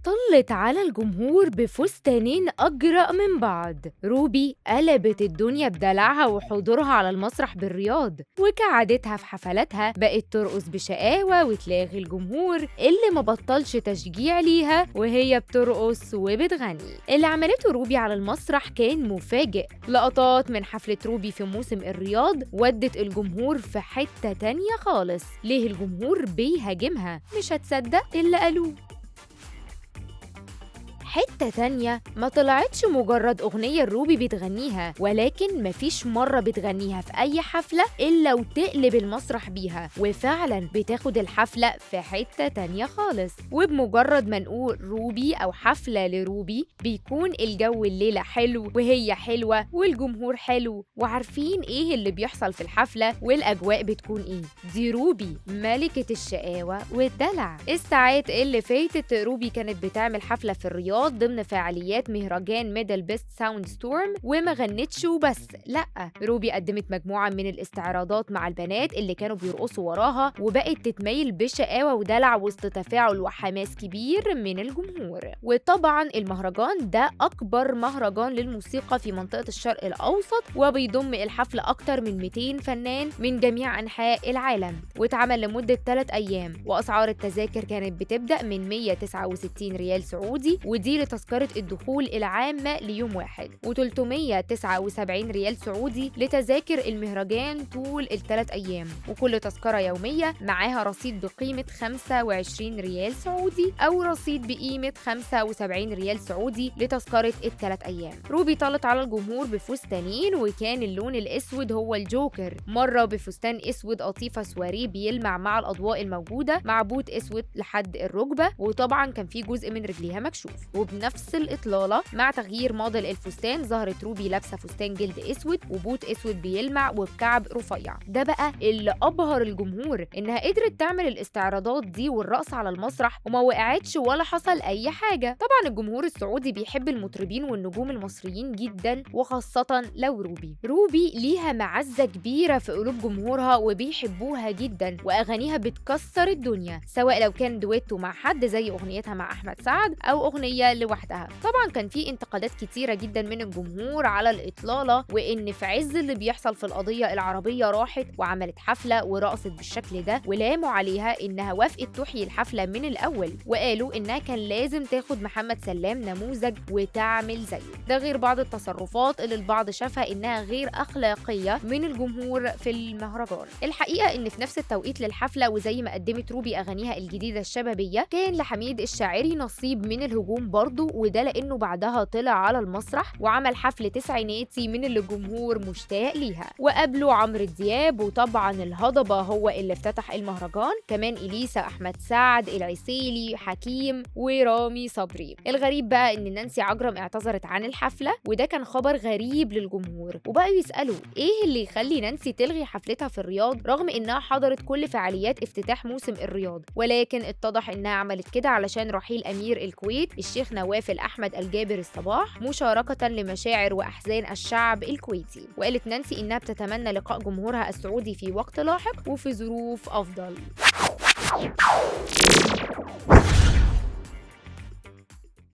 طلت على الجمهور بفستانين أجرأ من بعض. روبي قلبت الدنيا بدلعها وحضورها على المسرح بالرياض، وكعادتها في حفلاتها بقت ترقص بشقاوة وتلاغي الجمهور اللي ما بطلش تشجيع ليها وهي بترقص وبتغني. اللي عملته روبي على المسرح كان مفاجئ. لقطات من حفلة روبي في موسم الرياض ودت الجمهور في حتة تانية خالص. ليه الجمهور بيهاجمها؟ مش هتصدق اللي قالوه. حتة تانية ما طلعتش مجرد أغنية روبي بتغنيها، ولكن مفيش مرة بتغنيها في أي حفلة إلا وتقلب المسرح بيها، وفعلا بتاخد الحفلة في حتة تانية خالص. وبمجرد ما نقول روبي أو حفلة لروبي بيكون الجو الليلة حلو وهي حلوة والجمهور حلو وعارفين إيه اللي بيحصل في الحفلة والأجواء بتكون إيه. دي روبي ملكة الشقاوة والدلع. الساعات اللي فاتت روبي كانت بتعمل حفلة في الرياض ضمن فعاليات مهرجان ميدل بيست ساوند ستورم، وما غنتش وبس، لأ، روبي قدمت مجموعة من الاستعراضات مع البنات اللي كانوا بيرقصوا وراها، وبقت تتميل بشقاوة ودلع وسط تفاعل وحماس كبير من الجمهور. وطبعا المهرجان ده أكبر مهرجان للموسيقى في منطقة الشرق الأوسط، وبيضم الحفل أكتر من 200 فنان من جميع أنحاء العالم، واتعمل لمدة 3 أيام. وأسعار التذاكر كانت بتبدأ من 169 ريال سعودي، ودي لتذكرة الدخول العامة ليوم واحد، و379 ريال سعودي لتذاكر المهرجان طول ال3 أيام، وكل تذكرة يومية معاها رصيد بقيمة 25 ريال سعودي أو رصيد بقيمة 75 ريال سعودي لتذكرة ال3 أيام. روبي طلت على الجمهور بفستانين، وكان اللون الأسود هو الجوكر، مرة بفستان أسود قطيفة سواريه بيلمع مع الأضواء الموجودة مع بوت أسود لحد الركبة، وطبعا كان في جزء من رجليها مكشوف. وبنفس الإطلالة مع تغيير موديل الفستان ظهرت روبي لابسة فستان جلد أسود وبوت أسود بيلمع وبكعب رفيع. ده بقى اللي أبهر الجمهور، إنها قدرت تعمل الاستعراضات دي والرقص على المسرح وما وقعتش ولا حصل أي حاجة. طبعا الجمهور السعودي بيحب المطربين والنجوم المصريين جدا، وخاصة لو روبي ليها معزة كبيرة في قلوب جمهورها وبيحبوها جدا، وأغانيها بتكسر الدنيا، سواء لو كان دويتو مع حد زي أغنيتها مع أحمد سعد أو أغنية لوحدها. طبعا كان في انتقادات كتيرة جدا من الجمهور على الإطلالة، وإن في عز اللي بيحصل في القضية العربية راحت وعملت حفلة ورقصت بالشكل ده، ولاموا عليها إنها وافقت تحيي الحفلة من الأول، وقالوا إنها كان لازم تاخد محمد سلام نموذج وتعمل زيه. ده غير بعض التصرفات اللي البعض شافها إنها غير أخلاقية من الجمهور في المهرجان. الحقيقة إن في نفس التوقيت للحفلة، وزي ما قدمت روبي أغانيها الجديدة الشبابية، كان لحميد الشاعري نصيب من الهجوم برضه، وده لأنه بعدها طلع على المسرح وعمل حفل تسعيناتي من اللي الجمهور مشتاق ليها، وقابله عمرو دياب، وطبعا الهضبة هو اللي افتتح المهرجان، كمان إليسا، أحمد سعد، العسيلي، حكيم، ورامي صبري. الغريب بقى إن نانسي عجرم اعتذرت عن الحفلة، وده كان خبر غريب للجمهور، وبقوا يسألوا إيه اللي يخلي نانسي تلغي حفلتها في الرياض رغم إنها حضرت كل فعاليات افتتاح موسم الرياض. ولكن اتضح إنها عملت كده علشان رحيل أمير الكويت الشيخ نواف الأحمد الجابر الصباح، مشاركة لمشاعر وأحزان الشعب الكويتي. وقالت نانسي إنها بتتمنى لقاء جمهورها السعودي في وقت لاحق وفي ظروف أفضل.